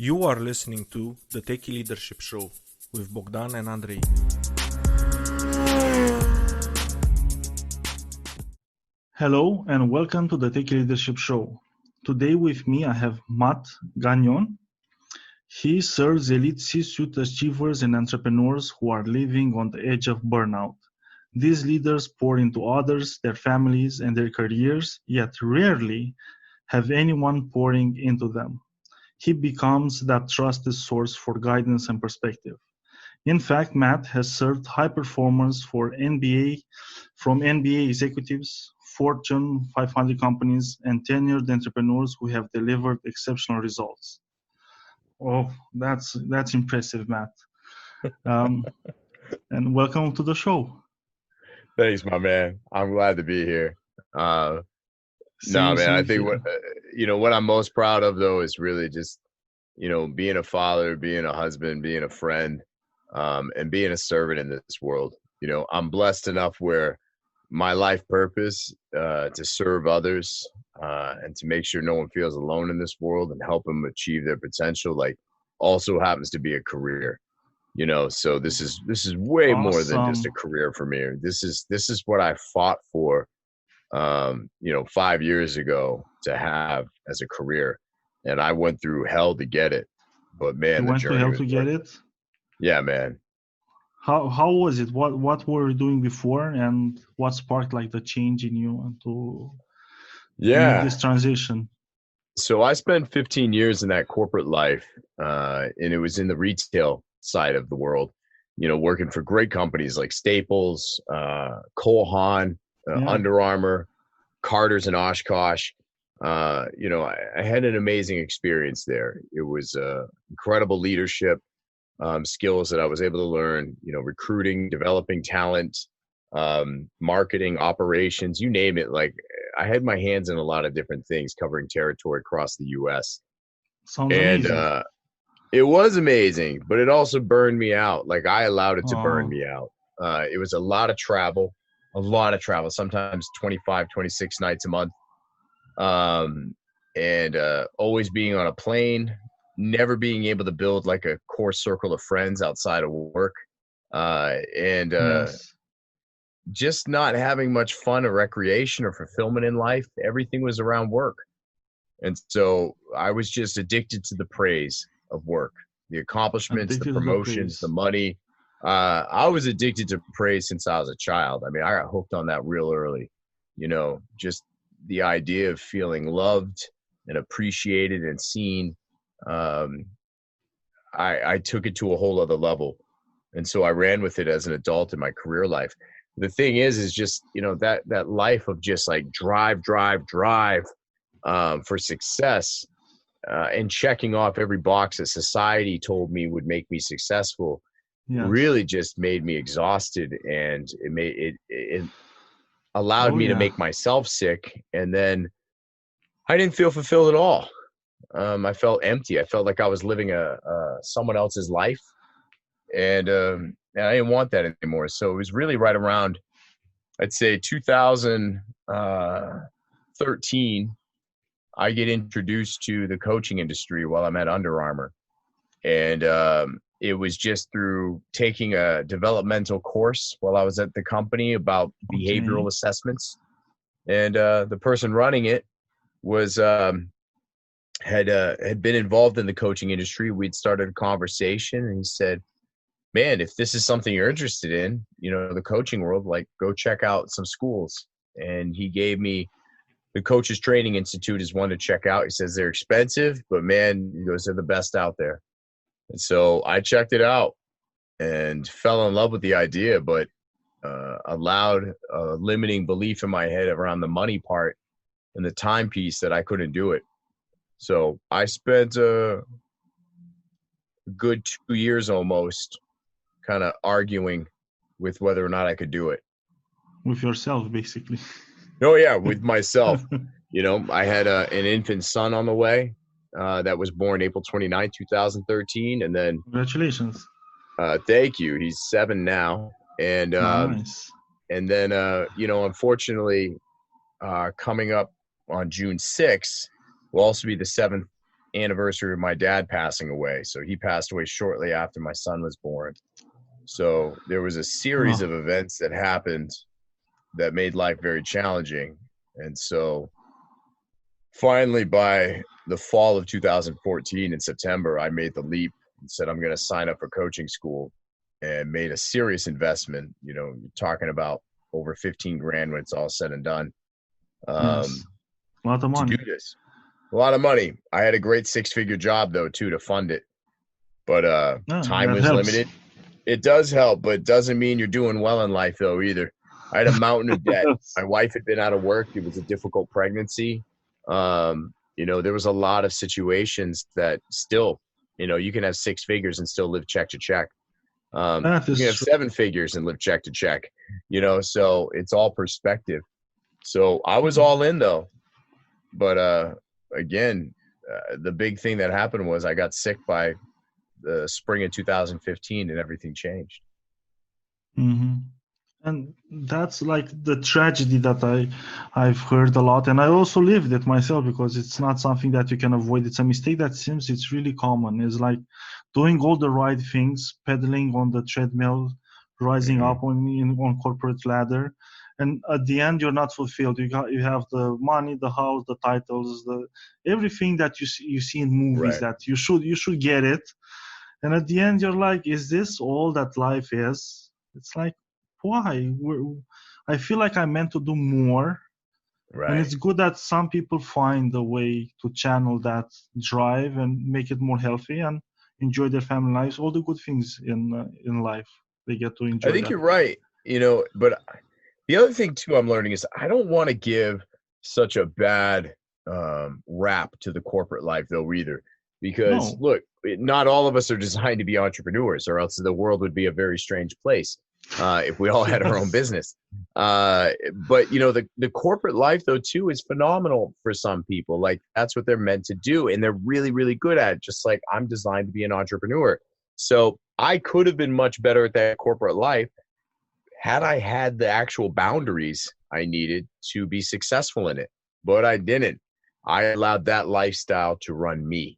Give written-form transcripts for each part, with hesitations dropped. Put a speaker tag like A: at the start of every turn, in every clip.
A: You are listening to the Techie Leadership Show with Bogdan and Andrei.
B: Hello and welcome to the Techie Leadership Show. Today with me I have Matt Gagnon. He serves elite C-suite achievers and entrepreneurs who are living on the edge of burnout. These leaders pour into others, their families, and their careers, yet rarely have anyone pouring into them. He becomes that trusted source for guidance and perspective. In fact, Matt has served high performers from NBA executives, Fortune 500 companies, and tenured entrepreneurs who have delivered exceptional results. Oh, that's impressive, Matt. And welcome to the show.
C: Thanks, my man. I'm glad to be here. I think what I'm most proud of though is really just, being a father, being a husband, being a friend, and being a servant in this world. I'm blessed enough where my life purpose to serve others and to make sure no one feels alone in this world and help them achieve their potential, like also happens to be a career. So this is way more than just a career for me. This is what I fought for 5 years ago to have as a career, and I went through hell to get it. But man,
B: you went through hell to get it?
C: Yeah, man.
B: How was it? What were you doing before, and what sparked like the change in you to make this transition?
C: So I spent 15 years in that corporate life, and it was in the retail side of the world, working for great companies like Staples, Cole Haan, Under Armour, Carter's and Oshkosh. I had an amazing experience there. It was incredible leadership skills that I was able to learn, recruiting, developing talent, marketing, operations, you name it. Like I had my hands in a lot of different things covering territory across the US.
B: Sounds amazing.
C: It was amazing, but it also burned me out. Like I allowed it to burn me out. It was a lot of travel, sometimes 25, 26 nights a month. And always being on a plane, never being able to build like a core circle of friends outside of work. Just not having much fun or recreation or fulfillment in life. Everything was around work. And so I was just addicted to the praise of work, the accomplishments, the promotions, the money. I was addicted to praise since I was a child. I mean, I got hooked on that real early, just the idea of feeling loved and appreciated and seen. I took it to a whole other level. And so I ran with it as an adult in my career life. The thing is just, that life of just like drive for success and checking off every box that society told me would make me successful really just made me exhausted, and it allowed me to make myself sick. And then I didn't feel fulfilled at all. I felt empty. I felt like I was living someone else's life, and I didn't want that anymore. So it was really right around, I'd say 2013, I get introduced to the coaching industry while I'm at Under Armour. And it was just through taking a developmental course while I was at the company about behavioral assessments. And the person running it was had been involved in the coaching industry. We'd started a conversation, and he said, man, if this is something you're interested in, the coaching world, like go check out some schools. And he gave me the Coaches Training Institute is one to check out. He says they're expensive, but man, he goes, they're the best out there. And so I checked it out and fell in love with the idea, but allowed a limiting belief in my head around the money part and the time piece that I couldn't do it. So I spent a good 2 years almost kind of arguing with whether or not I could do it.
B: With yourself, basically.
C: Oh, yeah, with myself. I had an infant son on the way that was born April 29, 2013. And then
B: congratulations.
C: Thank you. He's 7 now. And
B: nice.
C: And then, unfortunately, coming up on June 6th will also be the 7th anniversary of my dad passing away. So he passed away shortly after my son was born. So there was a series of events that happened that made life very challenging. And so finally, by the fall of 2014 in September, I made the leap and said, I'm going to sign up for coaching school, and made a serious investment. You know, you're talking about over 15 grand when it's all said and done.
B: Yes. A lot of money.
C: To do this. A lot of money. I had a great 6-figure job though, too, to fund it. But time was limited. It does help, but it doesn't mean you're doing well in life though either. I had a mountain of debt. My wife had been out of work. It was a difficult pregnancy. You know, there was a lot of situations that still, you know, you can have 6 figures and still live check to check. You can have 7 figures and live check to check, you know, so it's all perspective. So I was all in though. But again, the big thing that happened was I got sick by the spring of 2015 and everything changed.
B: Mm-hmm. And that's like the tragedy that I've heard a lot, and I also lived it myself, because it's not something that you can avoid. It's a mistake that seems it's really common. It's like doing all the right things, pedaling on the treadmill, rising up on corporate ladder, and at the end you're not fulfilled. You have the money, the house, the titles, the everything that you see in movies,
C: Right.
B: that you should get it, and at the end you're like, is this all that life is? It's like, why? I feel like I'm meant to do more.
C: Right.
B: And it's good that some people find a way to channel that drive and make it more healthy and enjoy their family lives, all the good things in life. They get to enjoy.
C: I think you're right. You know, but the other thing too I'm learning is I don't want to give such a bad rap to the corporate life though either. Because look, not all of us are designed to be entrepreneurs, or else the world would be a very strange place if we all had our own business. But you know, the corporate life though too is phenomenal for some people. Like that's what they're meant to do, and they're really, really good at it. Just like I'm designed to be an entrepreneur. So I could have been much better at that corporate life had I had the actual boundaries I needed to be successful in it, but I didn't. I allowed that lifestyle to run me.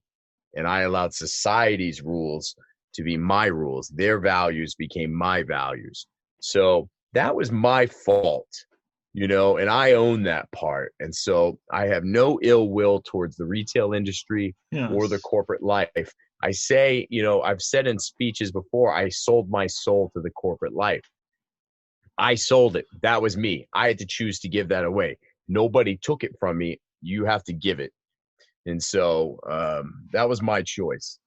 C: And I allowed society's rules to be my rules. Their values became my values. So that was my fault, you know, and I own that part. And so I have no ill will towards the retail industry or the corporate life. I say, you know, I've said in speeches before, I sold my soul to the corporate life. I sold it. That was me. I had to choose to give that away. Nobody took it from me. You have to give it. And so that was my choice.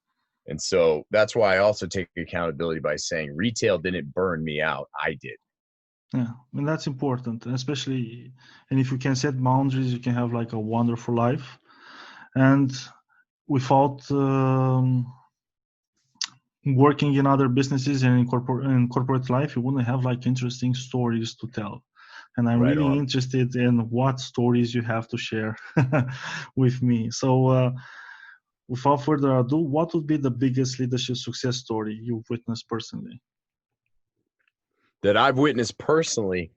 C: And so that's why I also take accountability by saying retail didn't burn me out. I did.
B: Yeah, and that's important, especially, and if you can set boundaries, you can have like a wonderful life. And without working in other businesses and in corporate life, you wouldn't have like interesting stories to tell. And I'm really interested in what stories you have to share with me. So without further ado, what would be the biggest leadership success story you've witnessed personally?
C: That I've witnessed personally,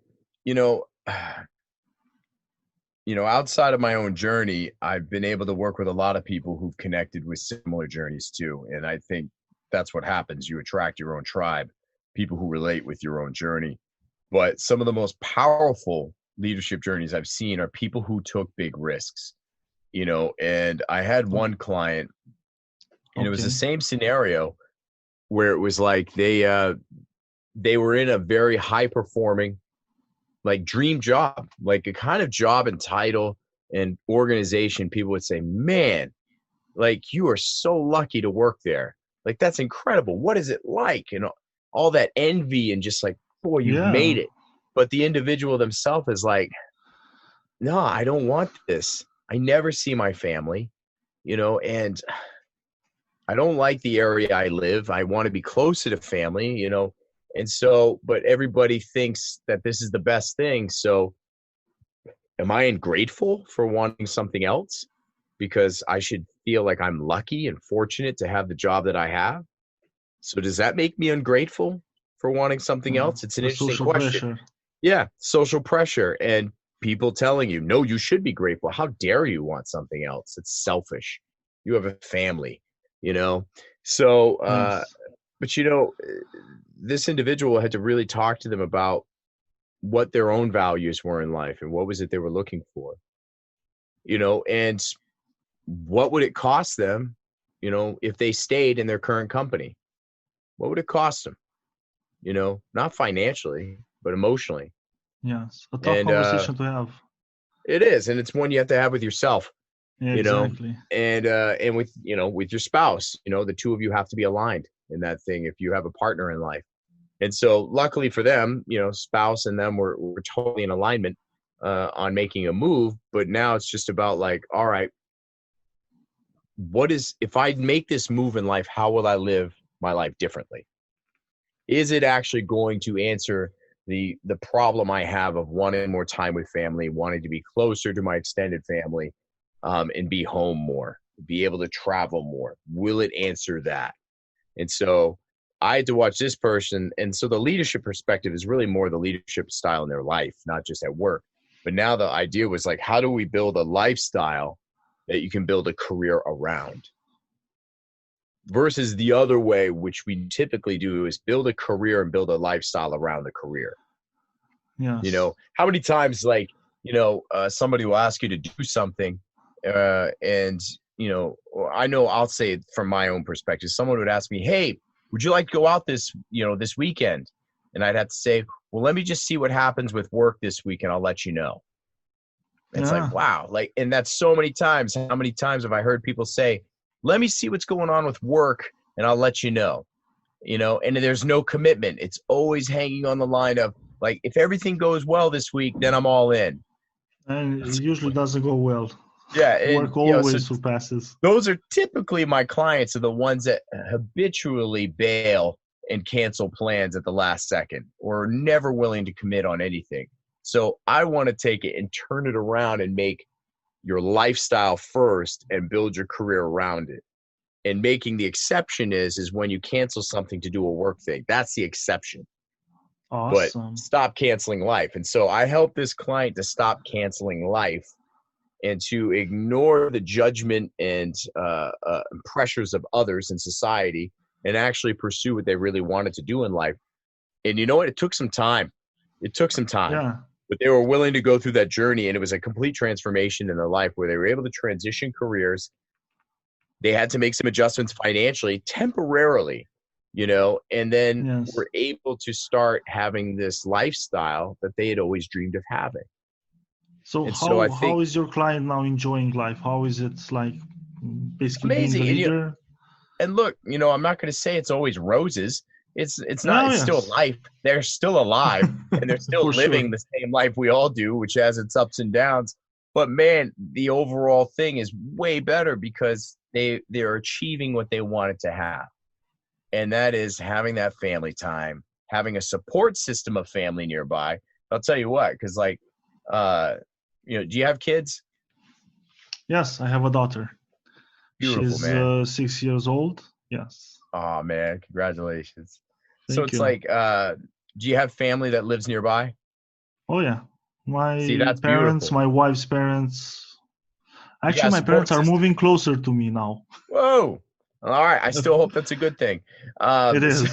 C: you know, outside of my own journey, I've been able to work with a lot of people who've connected with similar journeys too. And I think that's what happens. You attract your own tribe, people who relate with your own journey. But some of the most powerful leadership journeys I've seen are people who took big risks, you know, and I had one client, and it was the same scenario where it was like they were in a very high performing, like dream job, like a kind of job and title and organization. People would say, man, like you are so lucky to work there. Like, that's incredible. What is it like? And all that envy and just like, boy, you've made it. But the individual themselves is like, no, I don't want this. I never see my family, you know, and I don't like the area I live. I want to be closer to family, you know. And so, but everybody thinks that this is the best thing. So am I ungrateful for wanting something else? Because I should feel like I'm lucky and fortunate to have the job that I have. So does that make me ungrateful for wanting something else? It's an interesting question. Pressure. Yeah, social pressure and people telling you, no, you should be grateful. How dare you want something else? It's selfish. You have a family, you know? So,
B: Yes.
C: but you know, this individual had to really talk to them about what their own values were in life and what was it they were looking for, you know, and what would it cost them, you know, if they stayed in their current company? What would it cost them? You know, not financially, but emotionally.
B: Yes. A tough
C: And
B: conversation to have.
C: it is, and it's one you have to have with yourself,
B: Yeah,
C: you know,
B: exactly.
C: and with, you know, with your spouse, you know, the two of you have to be aligned in that thing if you have a partner in life. And so luckily for them, you know, spouse and them were totally in alignment on making a move. But now it's just about like, all right, what is, if I make this move in life, how will I live my life differently? Is it actually going to answer the problem I have of wanting more time with family, wanting to be closer to my extended family, and be home more, be able to travel more? Will it answer that? And so I had to watch this person. And so the leadership perspective is really more the leadership style in their life, not just at work. But now the idea was like, how do we build a lifestyle that you can build a career around? Versus the other way, which we typically do, is build a career and build a lifestyle around the career. You
B: Yes.
C: know, how many times, like, you know, somebody will ask you to do something, and, you know, I'll say it from my own perspective. Someone would ask me, hey, would you like to go out this weekend? And I'd have to say, well, let me just see what happens with work this week and I'll let you know. It's like,
B: Yeah.
C: wow. Like, and that's so many times. How many times have I heard people say, let me see what's going on with work and I'll let you know, and there's no commitment. It's always hanging on the line of like, if everything goes well this week, then I'm all in.
B: And it usually doesn't go well.
C: Yeah. And,
B: Work
C: you know, so
B: always surpasses.
C: those are typically my clients, are the ones that habitually bail and cancel plans at the last second or are never willing to commit on anything. So I want to take it and turn it around and make your lifestyle first and build your career around it. And making the exception is when you cancel something to do a work thing. That's the exception. But
B: Awesome.
C: stop canceling life. And so I help this client to stop canceling life and to ignore the judgment and pressures of others in society and actually pursue what they really wanted to do in life. And you know what? It took some time. It took some time.
B: Yeah.
C: But they were willing to go through that journey, and it was a complete transformation in their life where they were able to transition careers. They had to make some adjustments financially, temporarily, you know, and then
B: Yes.
C: were able to start having this lifestyle that they had always dreamed of having.
B: So
C: And so I
B: how
C: think
B: is your client now enjoying life? How is it like basically being the
C: amazing.
B: leader?
C: And look, you know, I'm not going to say it's always roses. It's not.
B: Oh
C: It's still
B: yes.
C: life. They're still alive, and they're still
B: For sure.
C: living the same life we all do, which has its ups and downs. But man, the overall thing is way better because they're achieving what they wanted to have, and that is having that family time, having a support system of family nearby. I'll tell you what, because like, you know, do you have kids?
B: Yes, I have a daughter.
C: Beautiful,
B: She's
C: man.
B: 6 years old. Yes.
C: Oh man, congratulations. So
B: Thank
C: it's
B: you.
C: like, do you have family that lives nearby?
B: Oh yeah.
C: See,
B: My
C: that's
B: parents,
C: beautiful.
B: my wife's parents.
C: You
B: Actually,
C: got a
B: my parents
C: support
B: are
C: system.
B: moving closer to me now.
C: Whoa. All right. I still hope that's a good thing.
B: It is.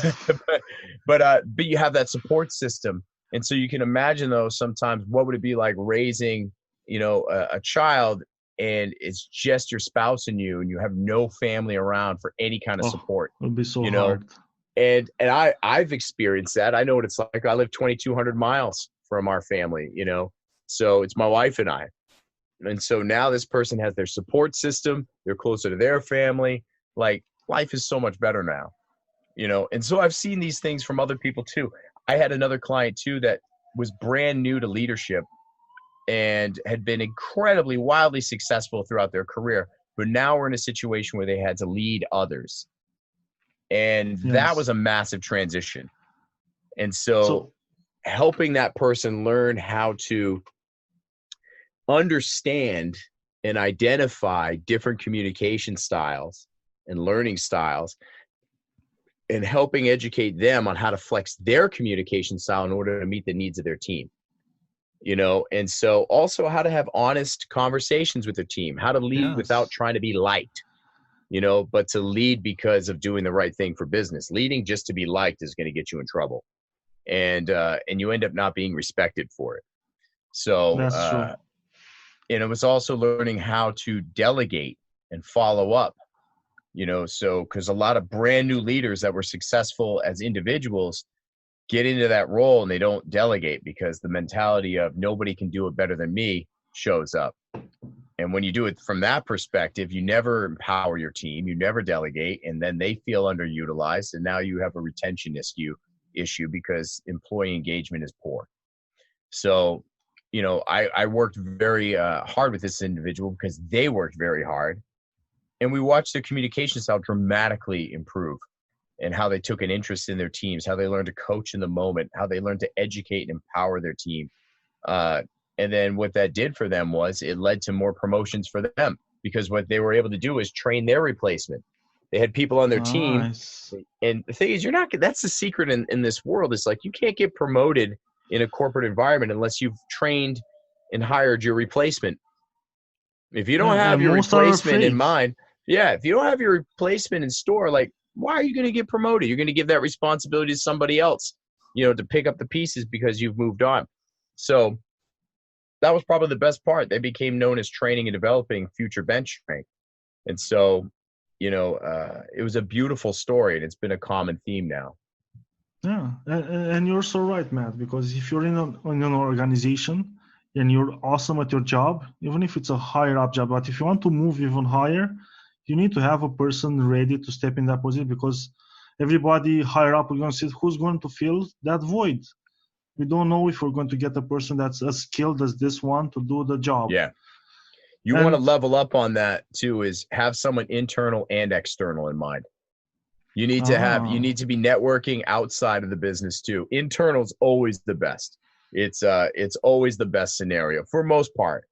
C: But you have that support system. And so you can imagine though, sometimes what would it be like raising, you know, a child and it's just your spouse and you have no family around for any kind of
B: Oh,
C: support,
B: it'll be so
C: you know?
B: hard.
C: And I've experienced that. I know what it's like. I live 2,200 miles from our family, you know, so it's my wife and I. And so now this person has their support system. They're closer to their family. Like life is so much better now, you know? And so I've seen these things from other people too. I had another client too that was brand new to leadership and had been incredibly wildly successful throughout their career. But now we're in a situation where they had to lead others. And that was
B: Yes.
C: a massive transition. And so
B: So
C: helping that person learn how to understand and identify different communication styles and learning styles and helping educate them on how to flex their communication style in order to meet the needs of their team, you know. And so also how to have honest conversations with their team, how to lead without
B: yes.
C: trying to be liked, but to lead because of doing the right thing for business. Leading just to be liked is going to get you in trouble. And you end up not being respected for it. So,
B: That's true.
C: and it was also learning how to delegate and follow up, so because a lot of brand new leaders that were successful as individuals get into that role and they don't delegate because the mentality of nobody can do it better than me shows up. And when you do it from that perspective, you never empower your team, you never delegate, and then they feel underutilized. And now you have a retention issue because employee engagement is poor. So, I worked very hard with this individual because they worked very hard. And we watched their communication style dramatically improve and how they took an interest in their teams, how they learned to coach in the moment, how they learned to educate and empower their team. And then what that did for them was it led to more promotions for them because what they were able to do is train their replacement. They had people on their team.
B: Nice.
C: And the thing is, that's the secret in this world. It's like you can't get promoted in a corporate environment unless you've trained and hired your replacement. If you don't have your replacement in mind, if you don't have your replacement in store, like, why are you going to get promoted? You're going to give that responsibility to somebody else, to pick up the pieces because you've moved on. So that was probably the best part. They became known as training and developing future bench strength. And so, it was a beautiful story, and it's been a common theme now.
B: Yeah, and you're so right, Matt, because if you're in an organization and you're awesome at your job, even if it's a higher up job, but if you want to move even higher, you need to have a person ready to step in that position because everybody higher up, we're going to see who's going to fill that void. We don't know if we're going to get a person that's as skilled as this one to do the job.
C: Yeah. You want to level up on that too, is have someone internal and external in mind. You need to be networking outside of the business too. Internal's always the best. It's always the best scenario for most part,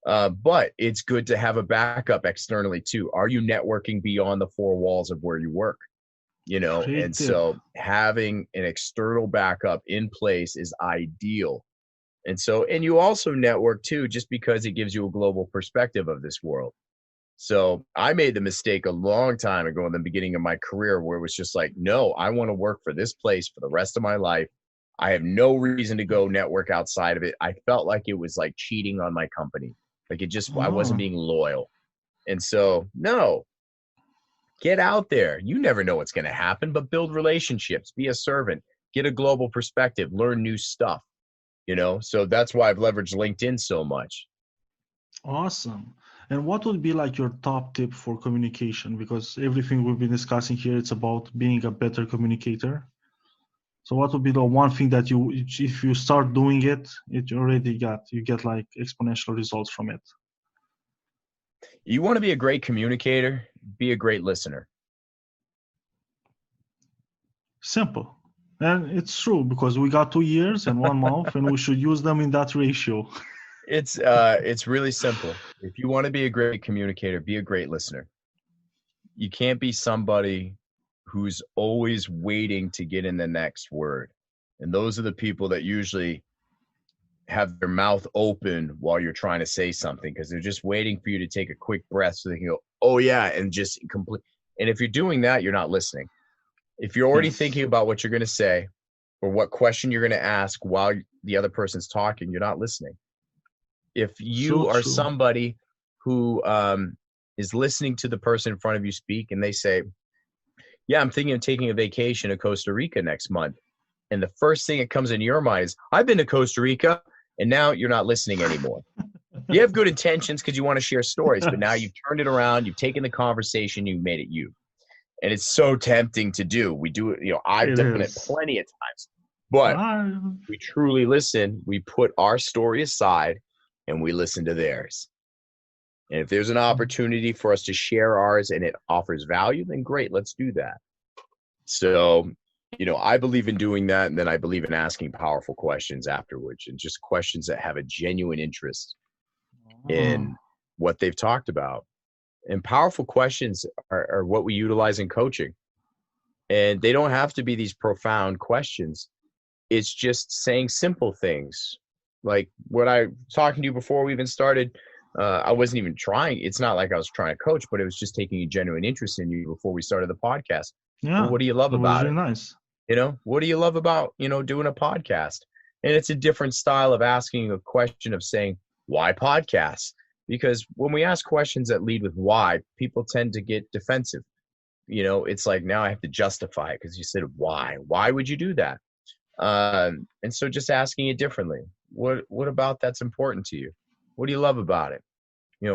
C: but it's good to have a backup externally too. Are you networking beyond the four walls of where you work? And so having an external backup in place is ideal. And you also network too, just because it gives you a global perspective of this world. So I made the mistake a long time ago in the beginning of my career where it was just like, no, I want to work for this place for the rest of my life. I have no reason to go network outside of it. I felt like it was like cheating on my company. Like I wasn't being loyal. And so, no, get out there. You never know what's going to happen, but build relationships, be a servant, get a global perspective, learn new stuff, So that's why I've leveraged LinkedIn so much.
B: Awesome. And what would be like your top tip for communication? Because everything we've been discussing here, it's about being a better communicator. So what would be the one thing that if you start doing it, you get like exponential results from it?
C: You want to be a great communicator, be a great listener.
B: Simple. And it's true because we got 2 years and 1 month and we should use them in that ratio.
C: It's really simple. If you want to be a great communicator, be a great listener. You can't be somebody who's always waiting to get in the next word. And those are the people that usually have their mouth open while you're trying to say something because they're just waiting for you to take a quick breath so they can go, oh yeah, and just complete. And if you're doing that, you're not listening. If you're already thinking about what you're going to say or what question you're going to ask while the other person's talking, you're not listening. If you are somebody who is listening to the person in front of you speak and they say, yeah, I'm thinking of taking a vacation to Costa Rica next month. And the first thing that comes into your mind is, I've been to Costa Rica, and now you're not listening anymore. You have good intentions because you want to share stories, but now you've turned it around, you've taken the conversation, you've made it you. And it's so tempting to do. We do it, I've done it plenty of times. But we truly listen, we put our story aside, and we listen to theirs. And if there's an opportunity for us to share ours and it offers value, then great, let's do that. So, I believe in doing that. And then I believe in asking powerful questions afterwards and just questions that have a genuine interest in what they've talked about. And powerful questions are what we utilize in coaching. And they don't have to be these profound questions. It's just saying simple things. Like what I was talking to you before we even started I wasn't even trying. It's not like I was trying to coach, but it was just taking a genuine interest in you before we started the podcast. Well,
B: Yeah,
C: what do you love
B: it was
C: about
B: really
C: it?
B: nice.
C: What do you love about, doing a podcast? And it's a different style of asking a question of saying, why podcasts? Because when we ask questions that lead with why, people tend to get defensive. It's like, now I have to justify it because you said why. Why would you do that? And so just asking it differently. What about that's important to you? What do you love about it?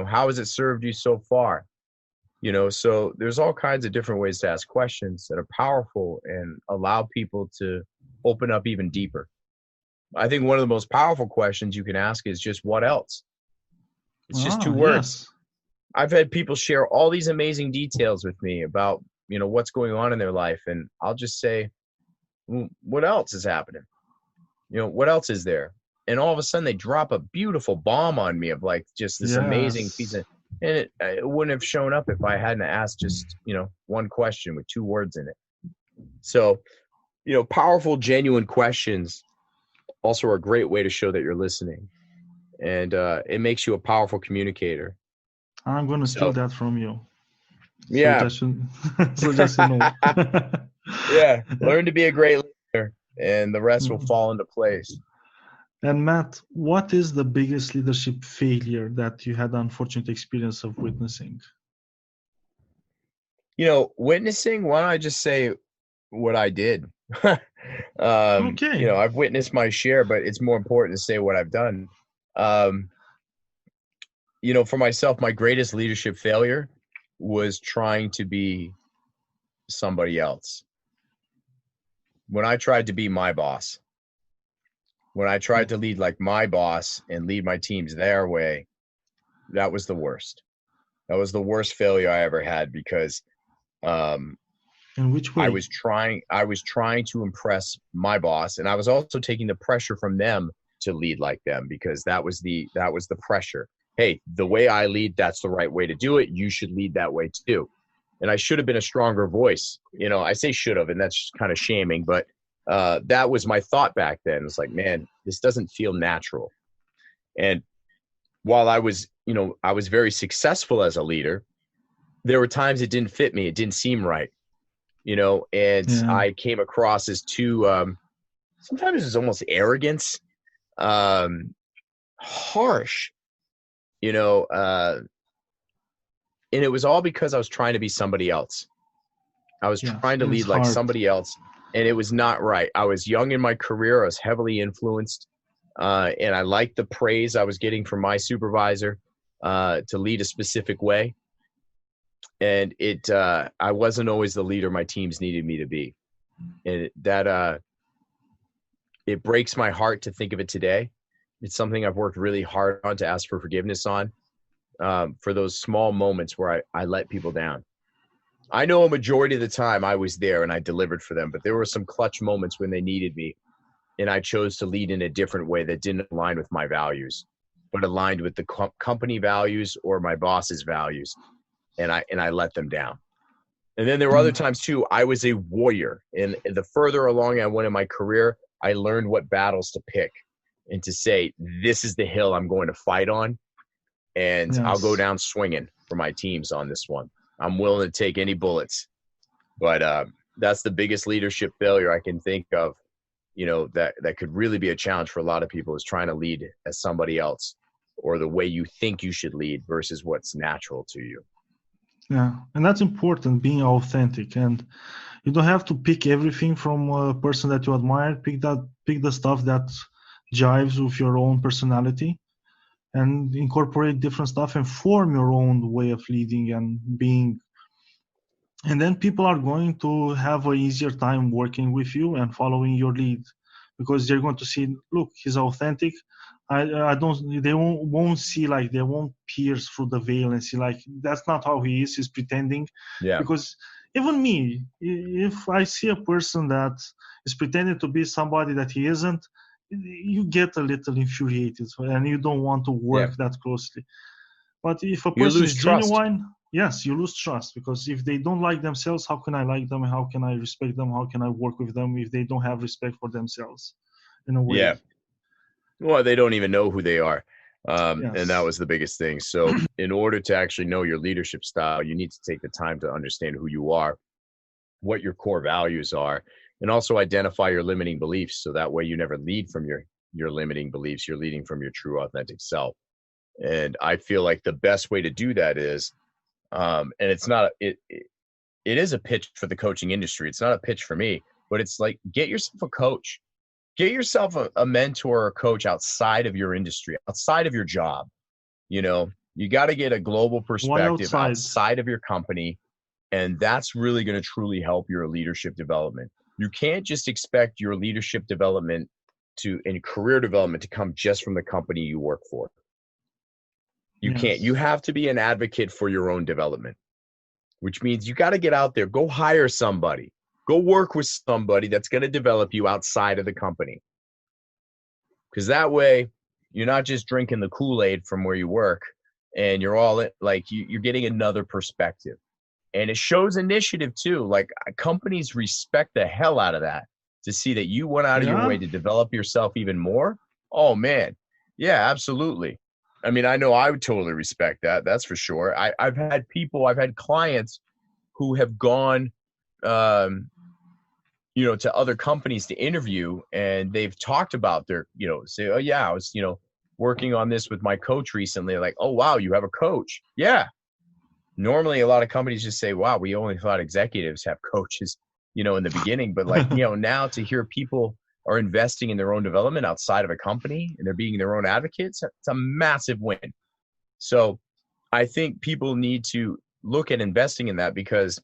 C: How has it served you so far? So there's all kinds of different ways to ask questions that are powerful and allow people to open up even deeper. I think one of the most powerful questions you can ask is just what else? It's just two words.
B: Yes.
C: I've had people share all these amazing details with me about, what's going on in their life. And I'll just say, what else is happening? What else is there? And all of a sudden they drop a beautiful bomb on me of like just this amazing piece
B: Yes.
C: of, and it wouldn't have shown up if I hadn't asked just, one question with 2 words in it. So, powerful, genuine questions also are a great way to show that you're listening. And it makes you a powerful communicator.
B: I'm gonna steal that from you. So
C: Yeah.
B: just you know.
C: Yeah. Learn to be a great leader and the rest will fall into place.
B: And Matt, what is the biggest leadership failure that you had the unfortunate experience of witnessing?
C: Witnessing, why don't I just say what I did?
B: Okay.
C: I've witnessed my share, but it's more important to say what I've done. For myself, my greatest leadership failure was trying to be somebody else. When I tried to be my boss, when I tried to lead like my boss and lead my teams their way, that was the worst. That was the worst failure I ever had because
B: in which way?
C: I was trying to impress my boss, and I was also taking the pressure from them to lead like them because that was the pressure. Hey, the way I lead, that's the right way to do it. You should lead that way too. And I should have been a stronger voice. I say should have, and that's kind of shaming, but that was my thought back then. It's like, man, this doesn't feel natural. And while I was very successful as a leader, there were times it didn't fit me. It didn't seem right, and I came across as too, sometimes it's almost arrogance, harsh, and it was all because I was trying to be somebody else. I was trying to lead like somebody else, and it was not right. I was young in my career. I was heavily influenced, and I liked the praise I was getting from my supervisor to lead a specific way. And I wasn't always the leader my teams needed me to be. And that, it breaks my heart to think of it today. It's something I've worked really hard on to ask for forgiveness on, for those small moments where I let people down. I know a majority of the time I was there and I delivered for them, but there were some clutch moments when they needed me and I chose to lead in a different way that didn't align with my values, but aligned with the company values or my boss's values. And I let them down. And then there were other times too, I was a warrior. And the further along I went in my career, I learned what battles to pick and to say, this is the hill I'm going to fight on. And I'll go down swinging for my teams on this one. I'm willing to take any bullets. But that's the biggest leadership failure I can think of, that could really be a challenge for a lot of people, is trying to lead as somebody else or the way you think you should lead versus what's natural to you.
B: Yeah, and that's important, being authentic. And you don't have to pick everything from a person that you admire. Pick the stuff that jives with your own personality and incorporate different stuff and form your own way of leading and being. And then people are going to have an easier time working with you and following your lead because they're going to see, look, he's authentic. They won't see, like, they won't pierce through the veil and see, like, that's not how he is, he's pretending.
C: Yeah.
B: Because even me, if I see a person that is pretending to be somebody that he isn't, you get a little infuriated and you don't want to work that closely. But if a person is genuine, yes, you lose trust, because if they don't like themselves, how can I like them? How can I respect them? How can I work with them if they don't have respect for themselves, in a way?
C: Yeah. Well, they don't even know who they are. And that was the biggest thing. So in order to actually know your leadership style, you need to take the time to understand who you are, what your core values are, and also identify your limiting beliefs. So that way you never lead from your limiting beliefs. You're leading from your true authentic self. And I feel like the best way to do that is, and it's not, it is a pitch for the coaching industry. It's not a pitch for me, but it's like, get yourself a coach. Get yourself a mentor or coach outside of your industry, outside of your job. You know, you got to get a global perspective outside of your company. And that's really going to truly help your leadership development. You can't just expect your leadership development and career development to come just from the company you work for. You can't. You have to be an advocate for your own development, which means you got to get out there, go hire somebody. Go work with somebody that's going to develop you outside of the company. Because that way, you're not just drinking the Kool-Aid from where you work, and you're all like, you're getting another perspective. And it shows initiative too. Like, companies respect the hell out of that, to see that you went out of your way to develop yourself even more. Oh, man. Yeah, absolutely. I mean, I know I would totally respect that. That's for sure. I've had clients who have gone, to other companies to interview, and they've talked about their, say, oh yeah, I was, working on this with my coach recently. Like, oh wow, you have a coach? Yeah. Normally a lot of companies just say, wow, we only thought executives have coaches, in the beginning, but like, now to hear people are investing in their own development outside of a company and they're being their own advocates, it's a massive win. So I think people need to look at investing in that, because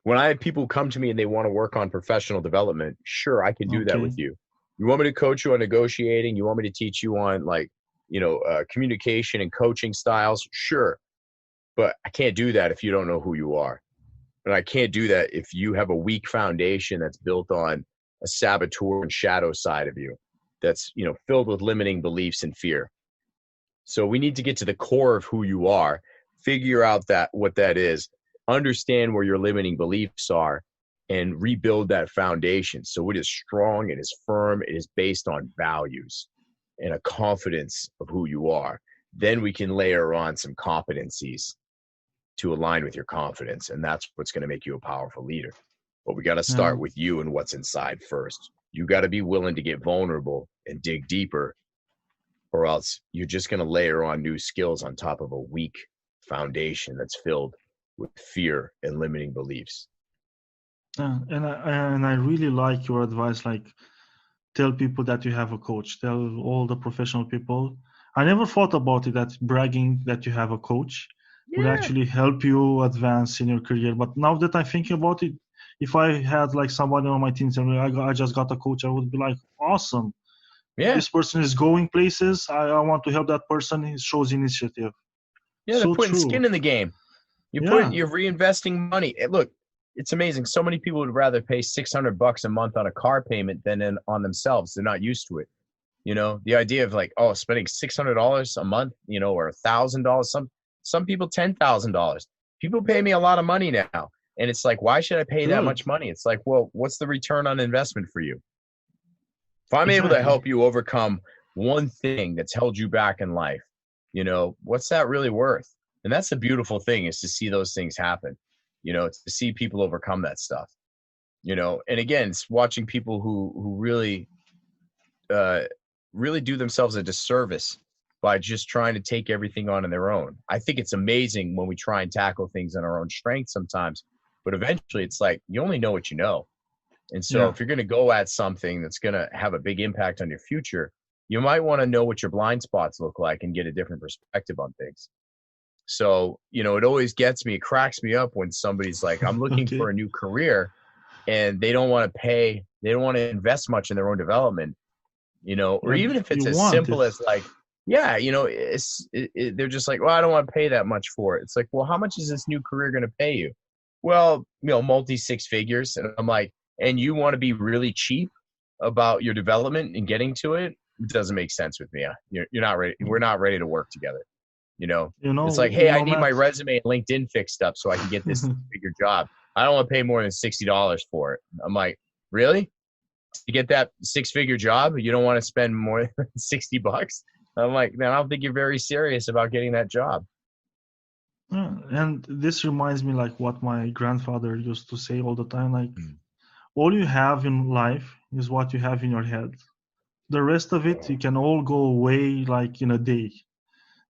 C: when I have people come to me and they want to work on professional development, sure, I can do that with you. You want me to coach you on negotiating? You want me to teach you on communication and coaching styles? Sure. But I can't do that if you don't know who you are. And I can't do that if you have a weak foundation that's built on a saboteur and shadow side of you that's, filled with limiting beliefs and fear. So we need to get to the core of who you are, figure out what that is, understand where your limiting beliefs are, and rebuild that foundation so it is strong, it is firm, it is based on values and a confidence of who you are. Then we can layer on some competencies to align with your confidence, and that's what's going to make you a powerful leader. But we got to start with you and what's inside first. You got to be willing to get vulnerable and dig deeper, or else you're just going to layer on new skills on top of a weak foundation that's filled with fear and limiting beliefs.
B: And I really like your advice. Like, tell people that you have a coach. Tell all the professional people. I never thought about it, that bragging that you have a coach would actually help you advance in your career. But now that I'm thinking about it, if I had like somebody on my team saying, I just got a coach, I would be like, awesome. Yeah. This person is going places. I want to help that person. It shows initiative.
C: Yeah, they're putting skin in the game. You're reinvesting money. Look, it's amazing. So many people would rather pay $600 a month on a car payment than on themselves. They're not used to it. The idea of like, spending $600 a month, or $1,000. Some people $10,000. People pay me a lot of money now, and it's like, why should I pay that much money? It's like, well, what's the return on investment for you? If I'm able to help you overcome one thing that's held you back in life, what's that really worth? And that's the beautiful thing, is to see those things happen, to see people overcome that stuff, and again, it's watching people who really, really do themselves a disservice by just trying to take everything on their own. I think it's amazing when we try and tackle things on our own strength sometimes, but eventually it's like, you only know what you know. And so if you're going to go at something that's going to have a big impact on your future, you might want to know what your blind spots look like and get a different perspective on things. So, it always it cracks me up when somebody's like, I'm looking for a new career, and they don't want to invest much in their own development, or even if it's as simple as like, they're just like, well, I don't want to pay that much for it. It's like, well, how much is this new career going to pay you? Well, multi six figures. And I'm like, and you want to be really cheap about your development and getting to it? It doesn't make sense with me. You're not ready. We're not ready to work together. It's like, hey, I need my resume and LinkedIn fixed up so I can get this bigger job. I don't want to pay more than $60 for it. I'm like, really? To get that 6-figure job, you don't want to spend more than $60? I'm like, man, I don't think you're very serious about getting that job.
B: And this reminds me like what my grandfather used to say all the time, like
C: Mm.
B: all you have in life is what you have in your head. The rest of it, you can all go away like in a day.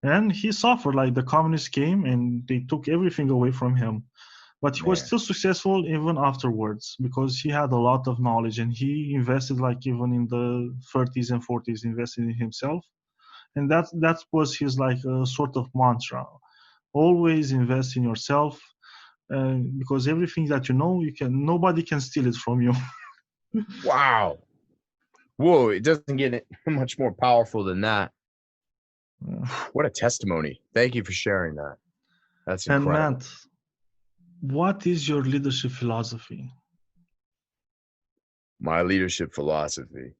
B: And he suffered, like the communists came and they took everything away from him. But he was
C: Man.
B: still successful even afterwards because he had a lot of knowledge and he invested like even in the 30s and 40s, invested in himself. And that was his like sort of mantra. Always invest in yourself, because everything that you know, nobody can steal it from you.
C: Wow. Whoa, it doesn't get much more powerful than that. What a testimony. Thank you for sharing that. That's
B: And
C: incredible.
B: Matt, what is your leadership philosophy?
C: My leadership philosophy.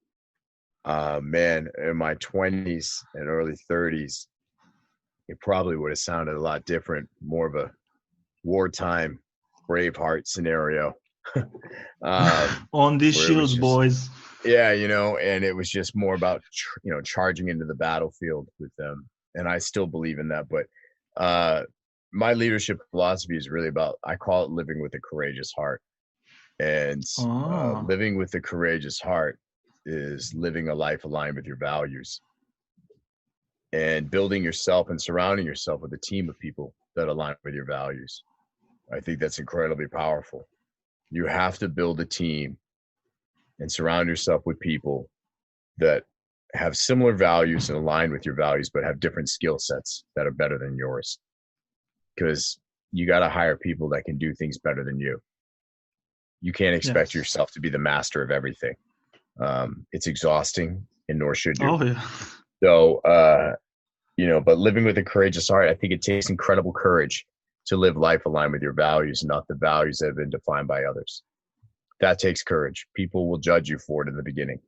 C: Man, in my 20s and early 30s, it probably would have sounded a lot different, more of a wartime Braveheart scenario.
B: On these
C: Where it was
B: shields,
C: just,
B: boys.
C: yeah, and it was just more about, charging into the battlefield with them. And I still believe in that. But my leadership philosophy is really about, I call it living with a courageous heart. And living with a courageous heart is living a life aligned with your values and building yourself and surrounding yourself with a team of people that align with your values. I think that's incredibly powerful. You have to build a team and surround yourself with people that have similar values and align with your values, but have different skill sets that are better than yours. Because you got to hire people that can do things better than you. You can't expect yourself to be the master of everything. It's exhausting, and nor should you.
B: Oh, yeah.
C: So, but living with a courageous heart, I think it takes incredible courage to live life aligned with your values, not the values that have been defined by others. That takes courage. People will judge you for it in the beginning.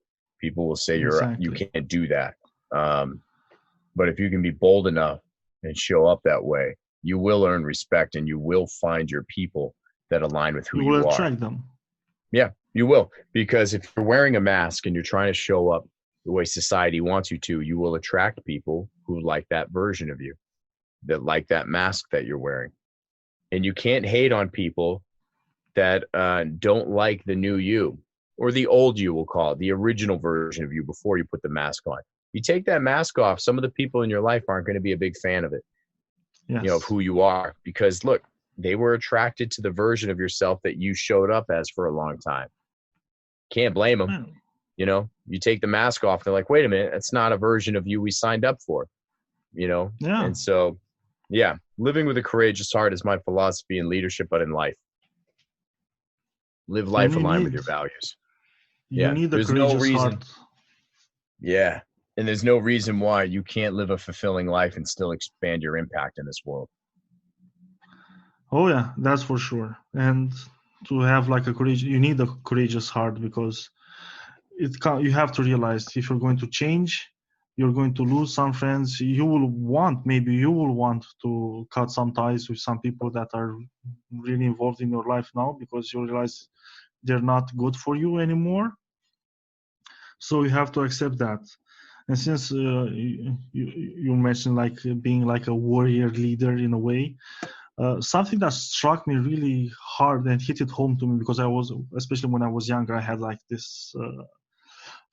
C: People will say you can't do that. But if you can be bold enough and show up that way, you will earn respect and you will find your people that align with who you
B: will
C: are.
B: attract them.
C: Yeah, you will. Because if you're wearing a mask and you're trying to show up the way society wants you to, you will attract people who like that version of you, that like that mask that you're wearing. And you can't hate on people that don't like the new you, or the old you, we'll call it, the original version of you before you put the mask on. You take that mask off, some of the people in your life aren't going to be a big fan of it, of who you are. Because look, they were attracted to the version of yourself that you showed up as for a long time. Can't blame them. You take the mask off, they're like, wait a minute, that's not a version of you we signed up for, And so, living with a courageous heart is my philosophy in leadership, but in life. Live life aligned with your values.
B: You need a courageous heart.
C: Yeah. And there's no reason why you can't live a fulfilling life and still expand your impact in this world.
B: Oh yeah, that's for sure. And to have like you need a courageous heart, because you have to realize if you're going to change, you're going to lose some friends. Maybe you will want to cut some ties with some people that are really involved in your life now, because you realize they're not good for you anymore. So you have to accept that. And since you mentioned like being like a warrior leader in a way, something that struck me really hard and hit it home to me, because especially when I was younger, I had like this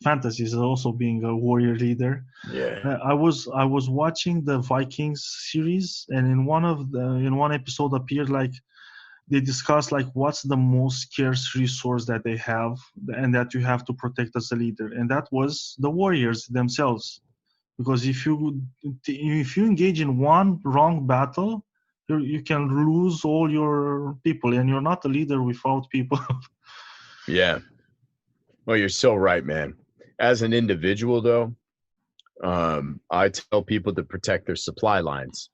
B: fantasies of also being a warrior leader. I was watching the Vikings series, and in one episode appeared like they discussed like what's the most scarce resource that they have and that you have to protect as a leader, and that was the warriors themselves. Because if you engage in one wrong battle, you can lose all your people, and you're not a leader without people.
C: Yeah. Well, you're so right, man. As an individual, though, I tell people to protect their supply lines.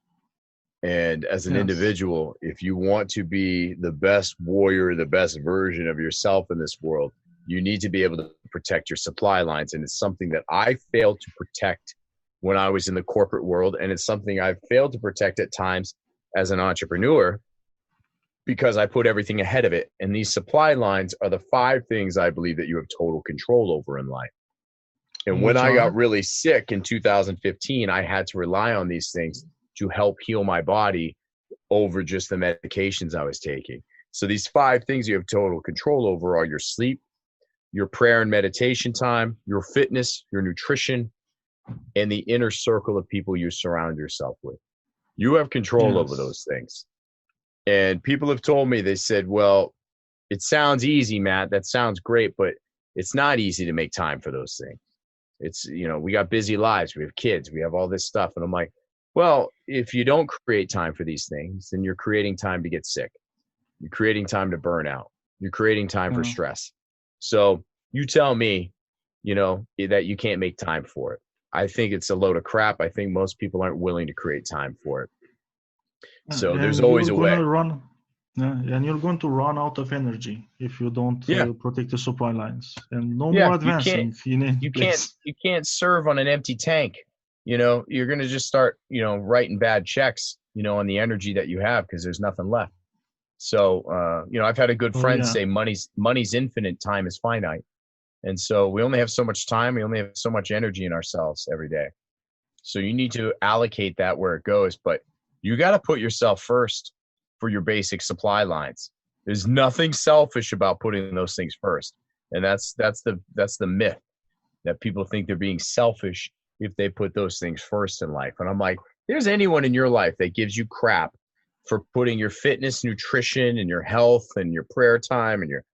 C: And as an individual, if you want to be the best warrior, the best version of yourself in this world, you need to be able to protect your supply lines. And it's something that I failed to protect when I was in the corporate world. And it's something I've failed to protect at times as an entrepreneur, because I put everything ahead of it. And these supply lines are the 5 things I believe that you have total control over in life. And when I got really sick in 2015, I had to rely on these things to help heal my body over just the medications I was taking. So these 5 things you have total control over are your sleep, your prayer and meditation time, your fitness, your nutrition, and the inner circle of people you surround yourself with. You have control over those things. And people have told me, they said, well, it sounds easy, Matt. That sounds great, but it's not easy to make time for those things. It's, we got busy lives. We have kids. We have all this stuff. And I'm like, well, if you don't create time for these things, then you're creating time to get sick. You're creating time to burn out. You're creating time for stress. So you tell me, that you can't make time for it. I think it's a load of crap. I think most people aren't willing to create time for it. So there's always a way.
B: And you're going to run out of energy if you don't protect the supply lines, and no more advancing. You
C: can't serve on an empty tank. You're going to just start, writing bad checks, on the energy that you have, because there's nothing left. So, I've had a good friend say money's infinite, time is finite. And so we only have so much time. We only have so much energy in ourselves every day. So you need to allocate that where it goes, but you got to put yourself first for your basic supply lines. There's nothing selfish about putting those things first. And that's the myth, that people think they're being selfish if they put those things first in life. And I'm like, there's anyone in your life that gives you crap for putting your fitness, nutrition, and your health and your prayer time and your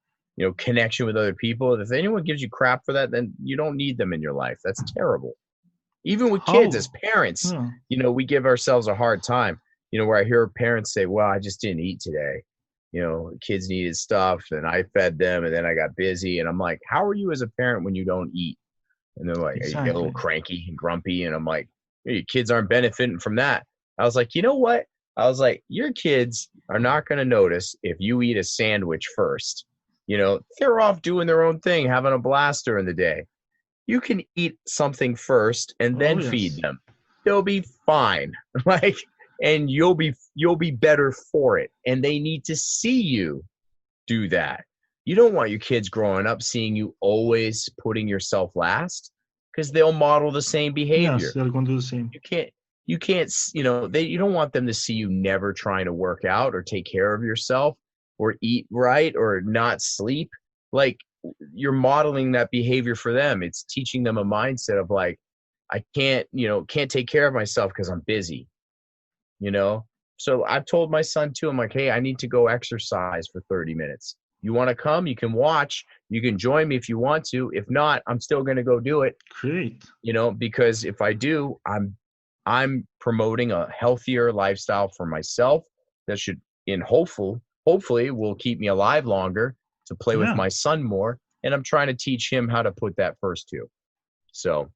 C: connection with other people. If anyone gives you crap for that, then you don't need them in your life. That's terrible. Even with kids, as parents, we give ourselves a hard time, where I hear parents say, well, I just didn't eat today. Kids needed stuff and I fed them and then I got busy. And I'm like, how are you as a parent when you don't eat? And they're like, you get a little cranky and grumpy. And I'm like, your kids aren't benefiting from that. I was like, you know what? I was like, your kids are not going to notice if you eat a sandwich first. They're off doing their own thing, having a blast during the day. You can eat something first and then feed them. They'll be fine. And you'll be better for it. And they need to see you do that. You don't want your kids growing up seeing you always putting yourself last, because they'll model the same behavior.
B: Yes, they're going to do the same.
C: You can't, you don't want them to see you never trying to work out or take care of yourself or eat right or not sleep. Like, you're modeling that behavior for them. It's teaching them a mindset of like, I can't take care of myself because I'm busy, So I've told my son too, I'm like, hey, I need to go exercise for 30 minutes. You want to come? You can watch. You can join me if you want to. If not, I'm still going to go do it.
B: Great.
C: Because if I do, I'm promoting a healthier lifestyle for myself that should, hopefully will keep me alive longer, to play with my son more. And I'm trying to teach him how to put that first too. So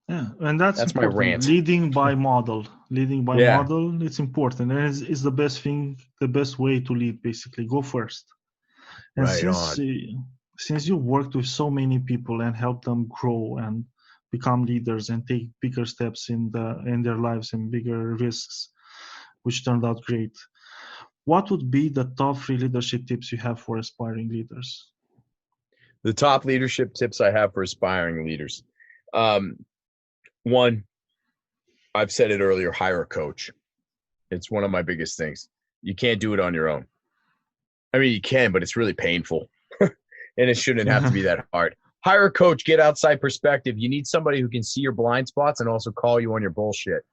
B: and that's
C: my rant.
B: Leading by model, it's important. And it's the best thing, the best way to lead, basically. Go first. And since you worked with so many people and helped them grow and become leaders and take bigger steps in their lives and bigger risks, which turned out great, what would be the top 3 leadership tips you have for aspiring leaders?
C: The top leadership tips I have for aspiring leaders. One, I've said it earlier, hire a coach. It's one of my biggest things. You can't do it on your own. I mean, you can, but it's really painful. And it shouldn't have to be that hard. Hire a coach, get outside perspective. You need somebody who can see your blind spots and also call you on your bullshit.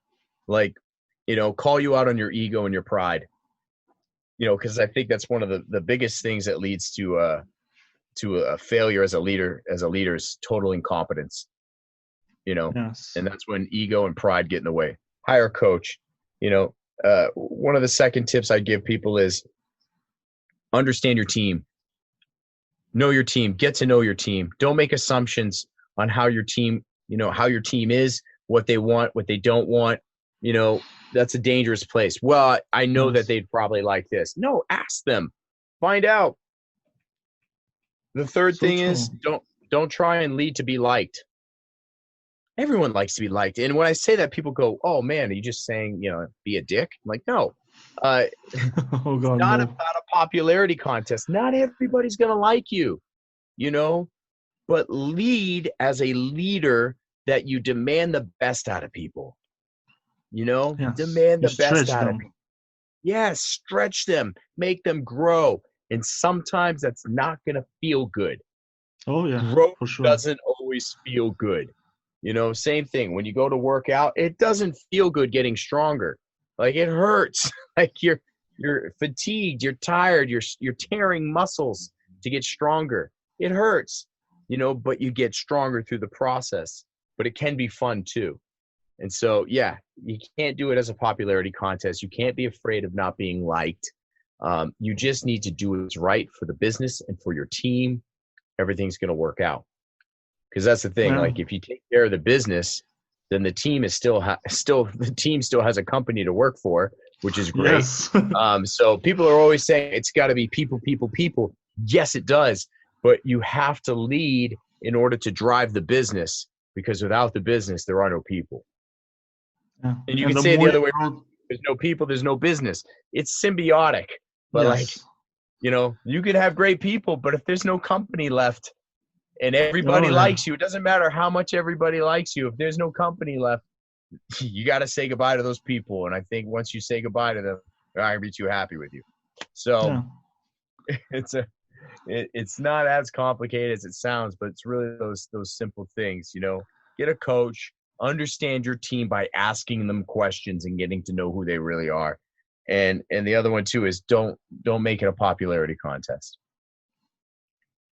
C: Call you out on your ego and your pride. Because I think that's one of the biggest things that leads to a failure as a leader is total incompetence.
B: Yes.
C: And that's when ego and pride get in the way. Hire a coach. One of the second tips I give people is understand your team. Know your team. Get to know your team. Don't make assumptions on how your team is, what they want, what they don't want. That's a dangerous place. Well, I know that they'd probably like this. No, ask them. Find out. The third thing is don't try and lead to be liked. Everyone likes to be liked. And when I say that, people go, oh man, are you just saying, be a dick? I'm like, no. It's not about a popularity contest. Not everybody's going to like you. but lead as a leader that you demand the best out of people.
B: Yes.
C: Demand
B: You
C: the best
B: stretch
C: out of
B: them.
C: people. Yes, stretch them, make them grow. And sometimes that's not going to feel good.
B: Oh yeah,
C: Growth
B: for sure.
C: doesn't always feel good. Same thing. When you go to work out, it doesn't feel good getting stronger. Like it hurts. Like you're fatigued, you're tired, you're tearing muscles to get stronger. It hurts, but you get stronger through the process. But it can be fun too. And so, yeah, you can't do it as a popularity contest. You can't be afraid of not being liked. You just need to do what's right for the business and for your team. Everything's going to work out. Because that's the thing.
B: Yeah.
C: Like if you take care of the business, then the team is still has a company to work for, which is great.
B: Yes.
C: So people are always saying it's got to be people, people, people. Yes, it does. But you have to lead in order to drive the business, because without the business, there are no people.
B: Yeah.
C: And you
B: And
C: can
B: the
C: say it the
B: more
C: other
B: you
C: way.
B: grow,
C: There's no people, there's no business. It's symbiotic. But
B: yes.
C: you could have great people, but if there's no company left and everybody
B: Oh yeah.
C: likes you, it doesn't matter how much everybody likes you. If there's no company left, you got to say goodbye to those people. And I think once you say goodbye to them, they're not going to be too happy with you. So
B: Yeah.
C: it's not as complicated as it sounds, but it's really those simple things. Get a coach, understand your team by asking them questions and getting to know who they really are. And the other one too is don't make it a popularity contest.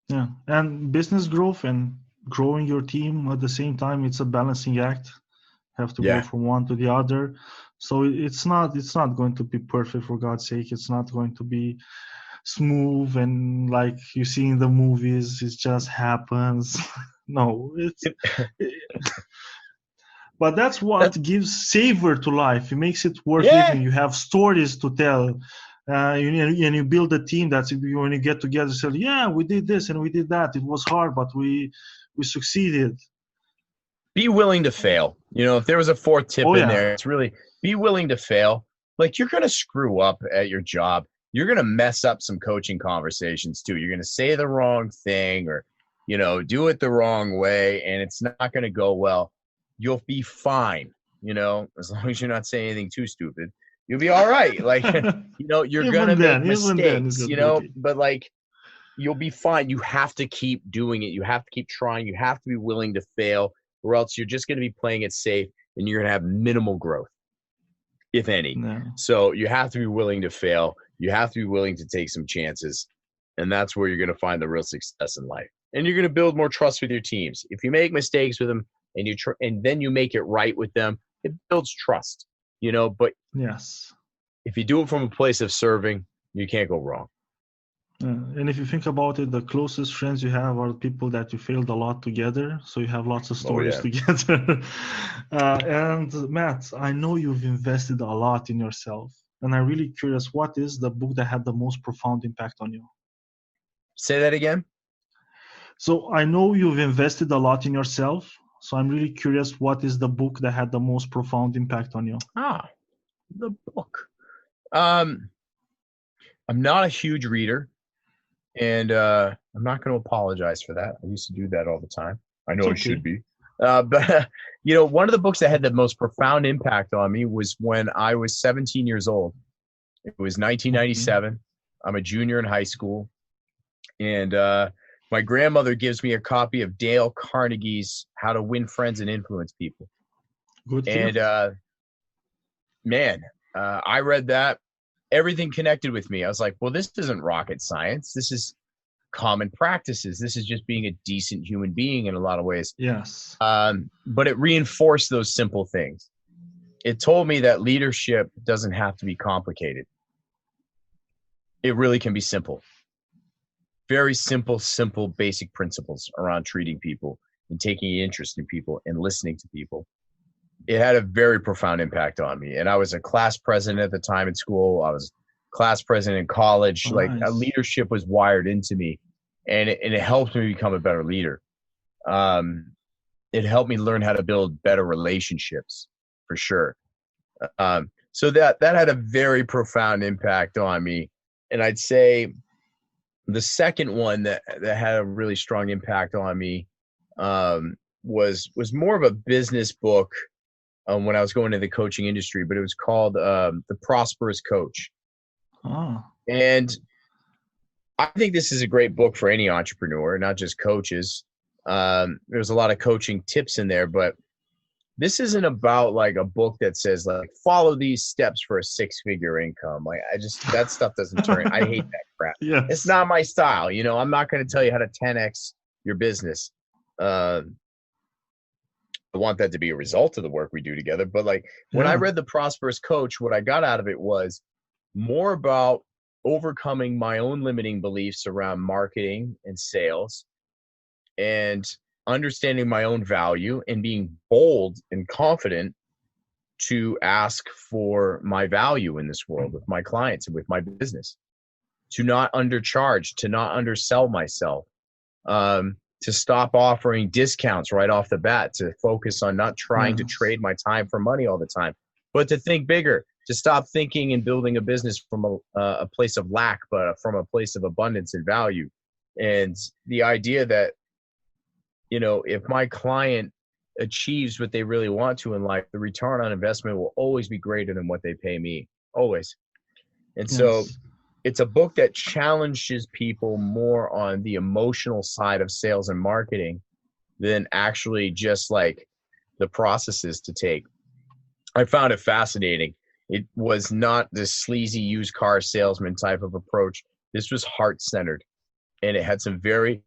B: Yeah. And business growth and growing your team at the same time, it's a balancing act. Have to go from one to the other. So it's not going to be perfect, for God's sake. It's not going to be smooth and like you see in the movies, it just happens. No, but that's what gives savor to life. It makes it worth living. You have stories to tell. And you build a team that's when you get together, say, yeah, we did this and we did that. It was hard, but we succeeded.
C: Be willing to fail. If there was a fourth tip in
B: yeah.
C: there, it's really be willing to fail. Like you're going to screw up at your job. You're going to mess up some coaching conversations too. You're going to say the wrong thing or, do it the wrong way, and it's not going to go well. You'll be fine, as long as you're not saying anything too stupid. You'll be all right. Like, you're going to make mistakes, but like, you'll be fine. You have to keep doing it. You have to keep trying. You have to be willing to fail, or else you're just going to be playing it safe and you're going to have minimal growth, if any.
B: No.
C: So you have to be willing to fail. You have to be willing to take some chances. And that's where you're going to find the real success in life. And you're going to build more trust with your teams. If you make mistakes with them and and then you make it right with them, it builds trust, but
B: yes,
C: if you do it from a place of serving, you can't go wrong.
B: And if you think about it, the closest friends you have are people that you failed a lot together. So you have lots of stories together. And Matt, I know you've invested a lot in yourself. And I'm really curious, what is the book that had the most profound impact on you?
C: Say that again?
B: So I know you've invested a lot in yourself. So I'm really curious, what is the book that had the most profound impact on you?
C: The book. I'm not a huge reader. And I'm not going to apologize for that. I used to do that all the time. I know I should be. But, one of the books that had the most profound impact on me was when I was 17 years old. It was 1997. I'm a junior in high school. And my grandmother gives me a copy of Dale Carnegie's How to Win Friends and Influence People.
B: Good.
C: And, I read that. Everything connected with me. I was like, well, this isn't rocket science. This is common practices. This is just being a decent human being in a lot of ways.
B: Yes.
C: But it reinforced those simple things. It told me that leadership doesn't have to be complicated. It really can be simple. Very simple, basic principles around treating people and taking interest in people and listening to people. It had a very profound impact on me. And I was a class president at the time in school. I was class president in college. Like leadership was wired into me, and it helped me become a better leader. It helped me learn how to build better relationships, for sure. So that had a very profound impact on me. And I'd say The second one that had a really strong impact on me was more of a business book when I was going into the coaching industry, but it was called The Prosperous Coach.
B: Ah,
C: And I think this is a great book for any entrepreneur, not just coaches. There's a lot of coaching tips in there, but this isn't about like a book that says like follow these steps for a 6-figure income. Like that stuff doesn't turn. I hate that crap.
B: yes.
C: It's not my style. I'm not going to tell you how to 10x your business. I want that to be a result of the work we do together. But like when I read The Prosperous Coach, what I got out of it was more about overcoming my own limiting beliefs around marketing and sales and understanding my own value and being bold and confident to ask for my value in this world with my clients and with my business, to not undercharge, to not undersell myself, to stop offering discounts right off the bat, to focus on not trying to trade my time for money all the time, but to think bigger, to stop thinking and building a business from a place of lack, but from a place of abundance and value. And the idea that, if my client achieves what they really want to in life, the return on investment will always be greater than what they pay me, always. And so it's a book that challenges people more on the emotional side of sales and marketing than actually just like the processes to take. I found it fascinating. It was not this sleazy used car salesman type of approach. This was heart-centered, and it had some very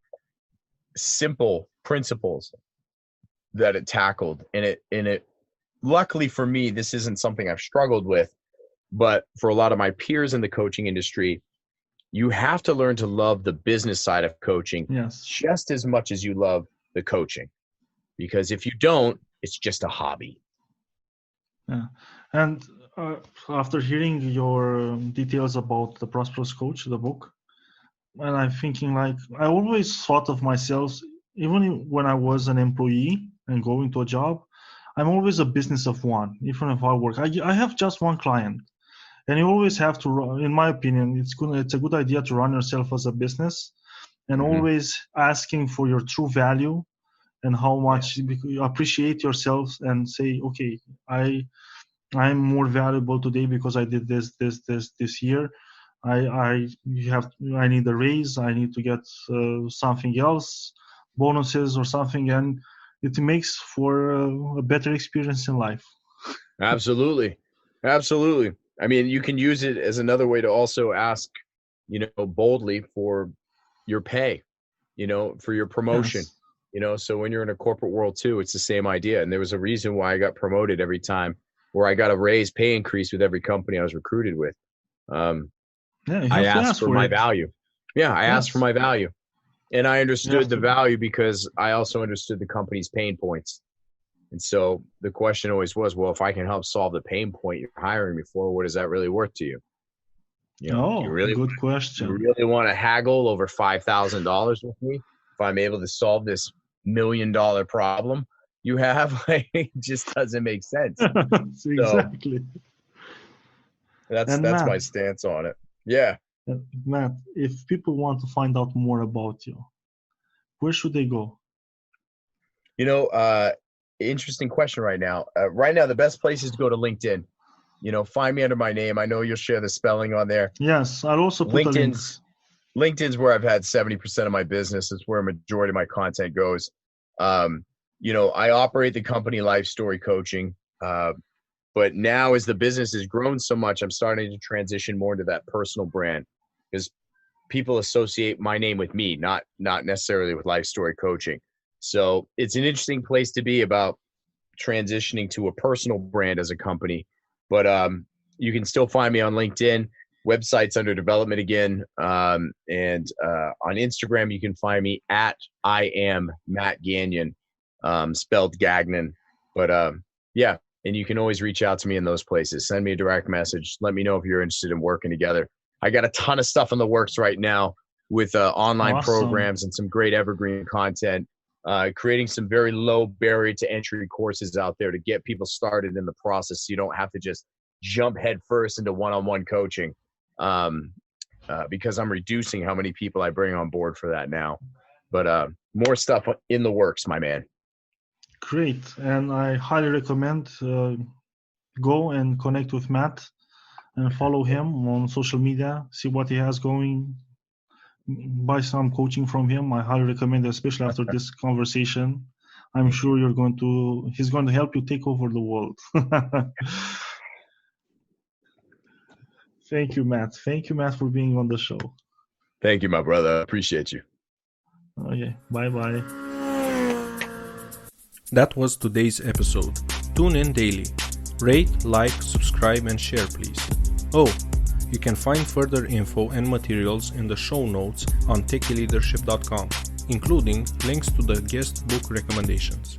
C: simple principles that it tackled. And it luckily for me, this isn't something I've struggled with, but for a lot of my peers in the coaching industry, you have to learn to love the business side of coaching just as much as you love the coaching. Because if you don't, it's just a hobby.
B: Yeah. And after hearing your details about The Prosperous Coach, the book, and I'm thinking like, I always thought of myself, even when I was an employee and going to a job, I'm always a business of one. Even if I work, I have just one client. And you always have to run, in my opinion, it's a good idea to run yourself as a business and always asking for your true value and how much you appreciate yourself and say, okay, I'm more valuable today because I did this year. I need a raise. I need to get something else, bonuses or something, and it makes for a better experience in life.
C: Absolutely. I mean, you can use it as another way to also ask, boldly for your pay, for your promotion, so when you're in a corporate world too, it's the same idea. And there was a reason why I got promoted every time, or I got a raise pay increase with every company I was recruited with. I asked for my value. Yeah, I asked for my value. And I understood the value because I also understood the company's pain points. And so the question always was, well, if I can help solve the pain point you're hiring me for, what is that really worth to you?
B: Good question.
C: You really want to haggle over $5,000 with me? If I'm able to solve this $1 million problem you have, it just doesn't make sense.
B: Exactly.
C: That's
B: Matt,
C: my stance on it. Yeah.
B: Matt, if people want to find out more about you, where should they go?
C: Interesting question right now. Right now, the best place is to go to LinkedIn. Find me under my name. I know you'll share the spelling on there.
B: Yes, I'll also put
C: LinkedIn's where I've had 70% of my business. It's where a majority of my content goes. I operate the company Life Story Coaching. But now as the business has grown so much, I'm starting to transition more into that personal brand because people associate my name with me, not necessarily with Life Story Coaching. So it's an interesting place to be about transitioning to a personal brand as a company. But you can still find me on LinkedIn. Website's under development again. And on Instagram, you can find me at I am Matt Gagnon, spelled Gagnon. But yeah, and you can always reach out to me in those places. Send me a direct message. Let me know if you're interested in working together. I got a ton of stuff in the works right now with online programs and some great evergreen content. Creating some very low barrier to entry courses out there to get people started in the process so you don't have to just jump head first into one-on-one coaching. because I'm reducing how many people I bring on board for that now. But more stuff in the works, my man.
B: Great. And I highly recommend go and connect with Matt and follow him on social media, see what he has going, buy some coaching from him. I highly recommend it, especially after this conversation. I'm sure he's going to help you take over the world. Thank you, Matt. Thank you, Matt, for being on the show.
C: Thank you, my brother. Appreciate you.
B: Okay, bye-bye.
A: That was today's episode. Tune in daily. Rate, like, subscribe, and share, please. Oh, you can find further info and materials in the show notes on techyleadership.com, including links to the guest book recommendations.